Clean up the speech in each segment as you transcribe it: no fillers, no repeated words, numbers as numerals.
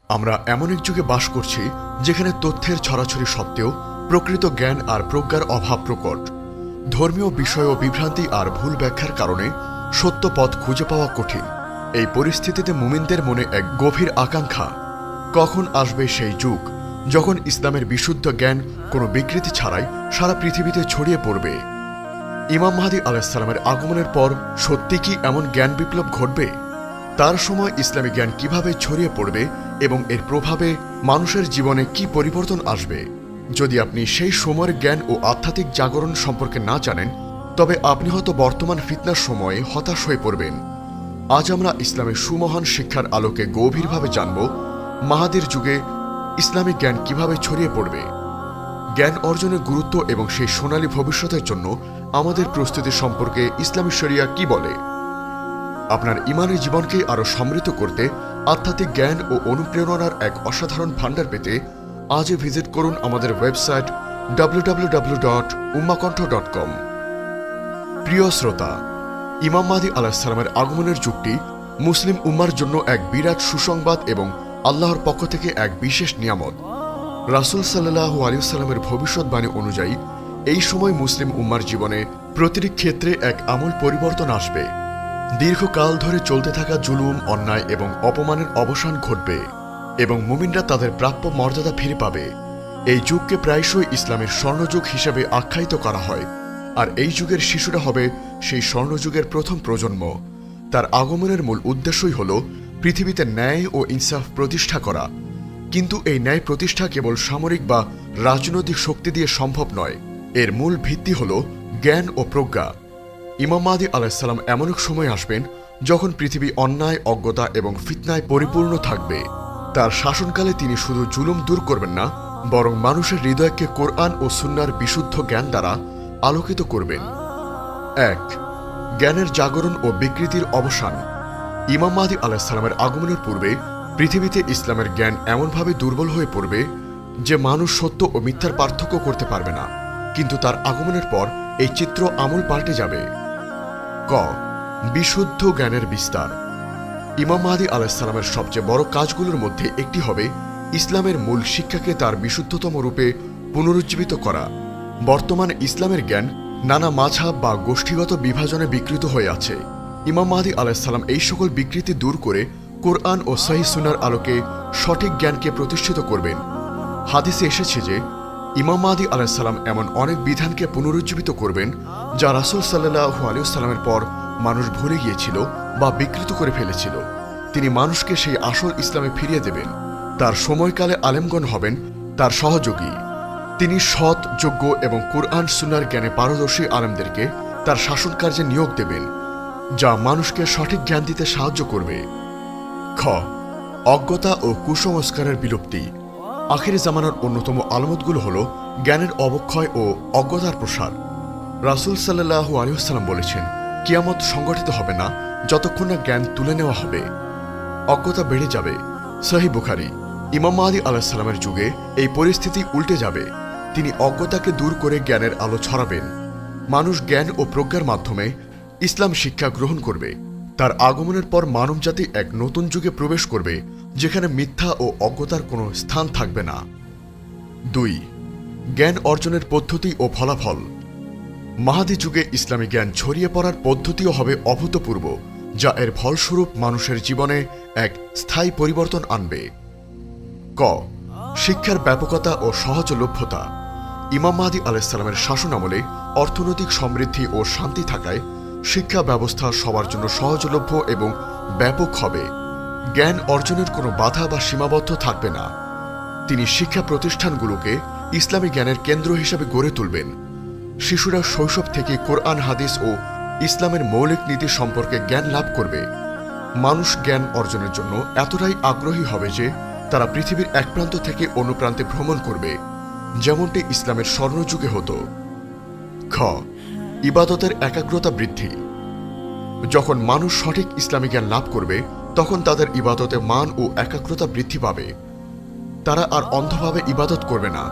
আমরা এমন এক যুগে বাস করছি যেখানে তথ্যের ছড়াছড়ি সত্ত্বেও প্রকৃত জ্ঞান আর প্রজ্ঞার অভাব প্রকট। ধর্মীয় বিষয় ও বিভ্রান্তি আর ভুল ব্যাখ্যার কারণে সত্য পথ খুঁজে পাওয়া কঠিন। এই পরিস্থিতিতে মুমিনদের মনে এক গভীর আকাঙ্ক্ষা, কখন আসবে সেই যুগ যখন ইসলামের বিশুদ্ধ জ্ঞান কোনো বিকৃতি ছাড়াই সারা পৃথিবীতে ছড়িয়ে পড়বে। ইমাম মাহদী আলাইহিস সালামের আগমনের পর সত্যি কি এমন জ্ঞান বিপ্লব ঘটবে? তার সময় ইসলামী জ্ঞান কিভাবে ছড়িয়ে পড়বে এবং এর প্রভাবে মানুষের জীবনে কি পরিবর্তন আসবে? যদি আপনি সেই সময়ের জ্ঞান ও আধ্যাত্মিক জাগরণ সম্পর্কে না জানেন, তবে আপনি হয়তো বর্তমান ফিতনার সময়ে হতাশ হয়ে পড়বেন। আজ আমরা ইসলামের সুমহান শিক্ষার আলোকে গভীরভাবে জানব মাহাদির যুগে ইসলামিক জ্ঞান কিভাবে ছড়িয়ে পড়বে, জ্ঞান অর্জনের গুরুত্ব এবং সেই সোনালী ভবিষ্যতের জন্য আমাদের প্রস্তুতি সম্পর্কে ইসলামী শরিয়া কি বলে। আপনার ইমানের জীবনকে আরও সমৃদ্ধ করতে আধ্যাত্মিক জ্ঞান ও অনুপ্রেরণার এক অসাধারণ ভাণ্ডার পেতে আজই ভিজিট করুন আমাদের ওয়েবসাইট www.ummahkonth.com। প্রিয় শ্রোতা, ইমাম মাহদী আলাইহিস সালামের আগমনের যুগটি মুসলিম উম্মার জন্য এক বিরাট সুসংবাদ এবং আল্লাহর পক্ষ থেকে এক বিশেষ নিয়ামত। রাসূল সাল্লাল্লাহু আলাইহি ওয়াসাল্লামের ভবিষ্যৎবাণী অনুযায়ী এই সময় মুসলিম উম্মার জীবনে প্রতিটি ক্ষেত্রে এক আমূল পরিবর্তন আসবে। দীর্ঘকাল ধরে চলতে থাকা জুলুম, অন্যায় এবং অপমানের অবসান ঘটবে এবং মুমিনরা তাদের প্রাপ্য মর্যাদা ফিরে পাবে। এই যুগকে প্রায়শই ইসলামের স্বর্ণযুগ হিসেবে আখ্যায়িত করা হয়, আর এই যুগের শিশুরা হবে সেই স্বর্ণযুগের প্রথম প্রজন্ম। তার আগমনের মূল উদ্দেশ্যই হল পৃথিবীতে ন্যায় ও ইনসাফ প্রতিষ্ঠা করা। কিন্তু এই ন্যায় প্রতিষ্ঠা কেবল সামরিক বা রাজনৈতিক শক্তি দিয়ে সম্ভব নয়। এর মূল ভিত্তি হল জ্ঞান ও প্রজ্ঞা। ইমাম মাহদী আলাইহিস সালাম এমন এক সময় আসবেন যখন পৃথিবী অন্যায়, অজ্ঞতা এবং ফিতনায় পরিপূর্ণ থাকবে। তার শাসনকালে তিনি শুধু জুলুম দূর করবেন না, বরং মানুষের হৃদয়কে কোরআন ও সুন্নাহর বিশুদ্ধ জ্ঞান দ্বারা আলোকিত করবেন। ১. জ্ঞানের জাগরণ ও বিকৃতির অবসান। ইমাম মাহদী আলাইহিস সালামের আগমনের পূর্বে পৃথিবীতে ইসলামের জ্ঞান এমনভাবে দুর্বল হয়ে পড়বে যে মানুষ সত্য ও মিথ্যার পার্থক্য করতে পারবে না। কিন্তু তার আগমনের পর এই চিত্র আমূল পাল্টে যাবে। ক. বিশুদ্ধ জ্ঞানের বিস্তার। ইমাম মাহদী আলাইহিস সালামের সবচেয়ে বড় কাজগুলোর মধ্যে একটি হবে ইসলামের মূল শিক্ষাকে তার বিশুদ্ধতম রূপে পুনরুজ্জীবিত করা। বর্তমানে ইসলামের জ্ঞান নানা মাযহাব বা গোষ্ঠীগত বিভাজনে বিকৃত হয়ে আছে। ইমাম মাহদী আলাইহিস সালাম এই সকল বিকৃতি দূর করে কোরআন ও সহিহ সুন্নাহর আলোকে সঠিক জ্ঞানকে প্রতিষ্ঠিত করবেন। হাদিসে এসেছে যে ইমাম মাহদী আলাইহিস সালাম এমন অনেক বিধানকে পুনরুজ্জীবিত করবেন যা রাসূল সাল্লাল্লাহু আলাইহি ওয়াসাল্লামের পর মানুষ ভুলে গিয়েছিল বা বিকৃত করে ফেলেছিল। তিনি মানুষকে সেই আসল ইসলামে ফিরিয়ে দেবেন। তার সময়কালে আলেমগণ হবেন তার সহযোগী। তিনি সৎ, যোগ্য এবং কোরআন সুন্নাহর জ্ঞানে পারদর্শী আলেমদেরকে তার শাসনকার্যে নিয়োগ দেবেন, যা মানুষকে সঠিক জ্ঞান দিতে সাহায্য করবে। খ. অজ্ঞতা ও কুসংস্কারের বিলুপ্তি। আখিরি জামানার অন্যতম আলামতগুলো হল জ্ঞানের অবক্ষয় ও অজ্ঞতার প্রসার। রাসূল সাল্লাল্লাহু আলাইহি ওয়াসাল্লাম বলেছেন, কিয়ামত সংগঠিত হবে না যতক্ষণ না জ্ঞান তুলে নেওয়া হবে। অজ্ঞতা বেড়ে যাবে। সহিহ বুখারী। ইমাম মাহদী আলাইহিস সালামের যুগে এই পরিস্থিতি উল্টে যাবে। তিনি অজ্ঞতাকে দূর করে জ্ঞানের আলো ছড়াবেন। মানুষ জ্ঞান ও প্রজ্ঞার মাধ্যমে ইসলাম শিক্ষা গ্রহণ করবে। তার আগমনের পর মানবজাতি এক নতুন যুগে প্রবেশ করবে যেখানে মিথ্যা ও অজ্ঞতার কোনো স্থান থাকবে না। ২. জ্ঞান অর্জনের পদ্ধতি ও ফলাফল। মাহদী যুগে ইসলামী জ্ঞান ছড়িয়ে পড়ার পদ্ধতিও হবে অভূতপূর্ব, যা এর ফলস্বরূপ মানুষের জীবনে এক স্থায়ী পরিবর্তন আনবে। ক. শিক্ষার ব্যাপকতা ও সহজলভ্যতা। ইমাম মাহদী আলাইহিস সালামের শাসনামলে অর্থনৈতিক সমৃদ্ধি ও শান্তি থাকায় শিক্ষা ব্যবস্থা সবার জন্য সহজলভ্য এবং ব্যাপক হবে। জ্ঞান অর্জনের কোনো বাধা বা সীমাবদ্ধ থাকবে না। তিনি শিক্ষা প্রতিষ্ঠানগুলোকে ইসলামী জ্ঞানের কেন্দ্র হিসেবে গড়ে তুলবেন। শিশুরা শৈশব থেকে কোরআন, হাদিস ও ইসলামের মৌলিক নীতি সম্পর্কে জ্ঞান লাভ করবে। মানুষ জ্ঞান অর্জনের জন্য এতটাই আগ্রহী হবে যে তারা পৃথিবীর এক প্রান্ত থেকে অন্য প্রান্তে ভ্রমণ করবে, যেমনটি ইসলামের স্বর্ণযুগে হতো। খ. ইবাদতের একাগ্রতা বৃদ্ধি। যখন মানুষ সঠিক ইসলামী জ্ঞান লাভ করবে তখন তাদের ইবাদতে মান ও একাগ্রতা বৃদ্ধি পাবে। তারা আর অন্ধভাবে ইবাদত করবে না,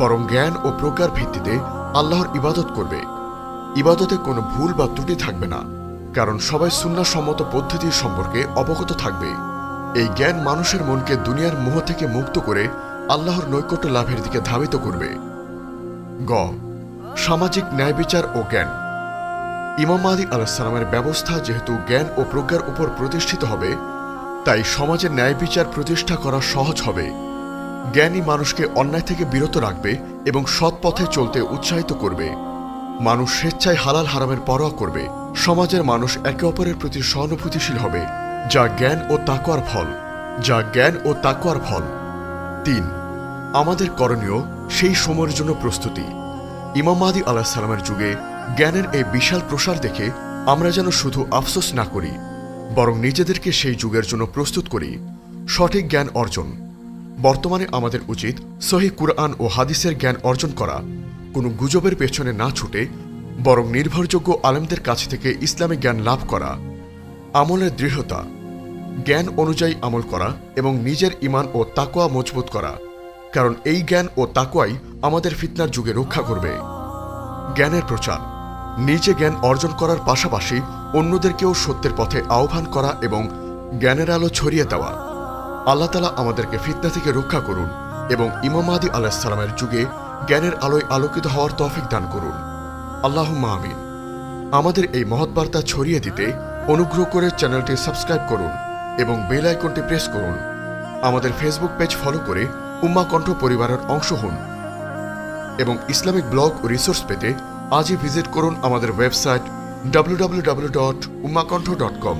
বরং জ্ঞান ও প্রজ্ঞার ভিত্তিতে আল্লাহর ইবাদত করবে। ইবাদতে কোনো ভুল বা ত্রুটি থাকবে না, কারণ সবাই সুন্নাহ সম্মত পদ্ধতির সম্পর্কে অবগত থাকবে। এই জ্ঞান মানুষের মনকে দুনিয়ার মোহ থেকে মুক্ত করে আল্লাহর নৈকট্য লাভের দিকে ধাবিত করবে। গ, সামাজিক ন্যায় বিচার ও জ্ঞান। ইমাম মাহদী আলাইহিস সালামের ব্যবস্থা যেহেতু জ্ঞান ও প্রজ্ঞার উপর প্রতিষ্ঠিত হবে, তাই সমাজে ন্যায় বিচার প্রতিষ্ঠা করা সহজ হবে। জ্ঞানী মানুষকে অন্যায় থেকে বিরত রাখবে এবং সৎ পথে চলতে উৎসাহিত করবে। মানুষ স্বেচ্ছায় হালাল হারামের পরোয়া করবে। সমাজের মানুষ একে অপরের প্রতি সহানুভূতিশীল হবে, যা জ্ঞান ও তাকওয়ার ফল। ৩, আমাদের করণীয় সেই সময়ের জন্য প্রস্তুতি। ইমাম মাহদী আলাইহিস সালামের যুগে জ্ঞানের এই বিশাল প্রসার দেখে আমরা যেন শুধু আফসোস না করি, বরং নিজেদেরকে সেই যুগের জন্য প্রস্তুত করি। সঠিক জ্ঞান অর্জন। বর্তমানে আমাদের উচিত সহিহ কুরআন ও হাদিসের জ্ঞান অর্জন করা, কোনো গুজবের পেছনে না ছুটে বরং নির্ভরযোগ্য আলেমদের কাছ থেকে ইসলামী জ্ঞান লাভ করা। আমলের দৃঢ়তা। জ্ঞান অনুযায়ী আমল করা এবং নিজের ঈমান ও তাকওয়া মজবুত করা, কারণ এই জ্ঞান ও তাকওয়াই আমাদের ফিতনার যুগে রক্ষা করবে। জ্ঞানের প্রচার। নিজে জ্ঞান অর্জন করার পাশাপাশি অন্যদেরকেও সত্যের পথে আহ্বান করা এবং জ্ঞানের আলো ছড়িয়ে দেওয়া। আল্লাহ তাআলা আমাদেরকে ফিতনা থেকে রক্ষা করুন এবং ইমাম মাহদী আলাইহিস সালামের যুগে জ্ঞানের আলোয় আলোকিত হওয়ার তৌফিক দান করুন। আল্লাহুম্মা আমিন। আমাদের এই মহৎ বার্তা ছড়িয়ে দিতে অনুগ্রহ করে চ্যানেলটি সাবস্ক্রাইব করুন এবং বেল আইকনটি প্রেস করুন। আমাদের ফেসবুক পেজ ফলো করে উম্মাহ কণ্ঠ পরিবারের অংশ হন এবং ইসলামিক ব্লগ ও রিসোর্স পেতে আজই ভিজিট করুন আমাদের ওয়েবসাইট www.ummahkontho.com।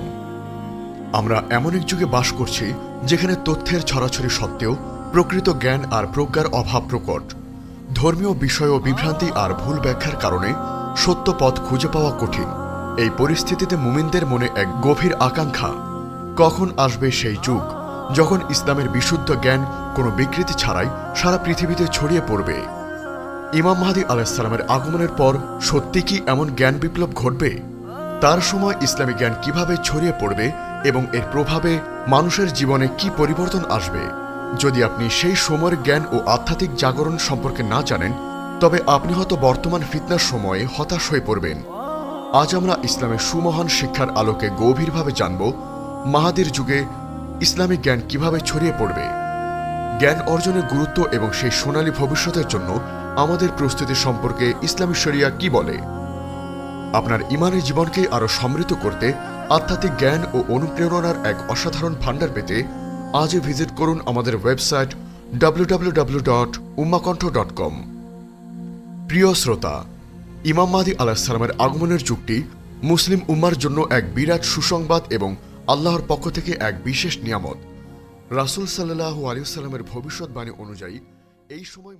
আমরা এমন এক যুগে বাস করছি যেখানে তথ্যের ছড়াছড়ি সত্ত্বেও প্রকৃত জ্ঞান আর প্রজ্ঞার অভাব প্রকট। ধর্মীয় বিষয় ও বিভ্রান্তি আর ভুল ব্যাখ্যার কারণে সত্য পথ খুঁজে পাওয়া কঠিন। এই পরিস্থিতিতে মুমিনদের মনে এক গভীর আকাঙ্ক্ষা, কখন আসবে সেই যুগ যখন ইসলামের বিশুদ্ধ জ্ঞান কোনো বিকৃতি ছাড়াই সারা পৃথিবীতে ছড়িয়ে পড়বে। ইমাম মাহদী আলাইহিস সালামের আগমনের পর সত্যি কি এমন জ্ঞান বিপ্লব ঘটবে? তার সময় ইসলামী জ্ঞান কিভাবে ছড়িয়ে পড়বে এবং এর প্রভাবে মানুষের জীবনে কি পরিবর্তন আসবে? যদি আপনি সেই সময়ের জ্ঞান ও আধ্যাত্মিক জাগরণ সম্পর্কে না জানেন, তবে আপনি হয়তো বর্তমান ফিতনার সময়ে হতাশ হয়ে পড়বেন। আজ আমরা ইসলামের সুমহান শিক্ষার আলোকে গভীরভাবে জানব মাহাদির যুগে ইসলামিক জ্ঞান কিভাবে ছড়িয়ে পড়বে, জ্ঞান অর্জনের গুরুত্ব এবং সেই সোনালী ভবিষ্যতের জন্য আমাদের প্রস্তুতি সম্পর্কে ইসলামী শরিয়া কি বলে। আপনার ঈমানের জীবনকে আরও সমৃদ্ধ করতে আধ্যাত্মিক জ্ঞান ও অনুপ্রেরণার এক অসাধারণ ভাণ্ডার পেতে আজই ভিজিট করুন আমাদের ওয়েবসাইট www.ummahkontho.com। প্রিয় শ্রোতা, ইমাম মাহদী আলাইহিস সালামের আগমনের যুগটি মুসলিম উম্মার জন্য এক বিরাট সুসংবাদ এবং আল্লাহর পক্ষ থেকে এক বিশেষ নিয়ামত। রাসূল সাল্লাল্লাহু আলাইহি ওয়াসাল্লামের ভবিষ্যৎবাণী অনুযায়ী এই সময়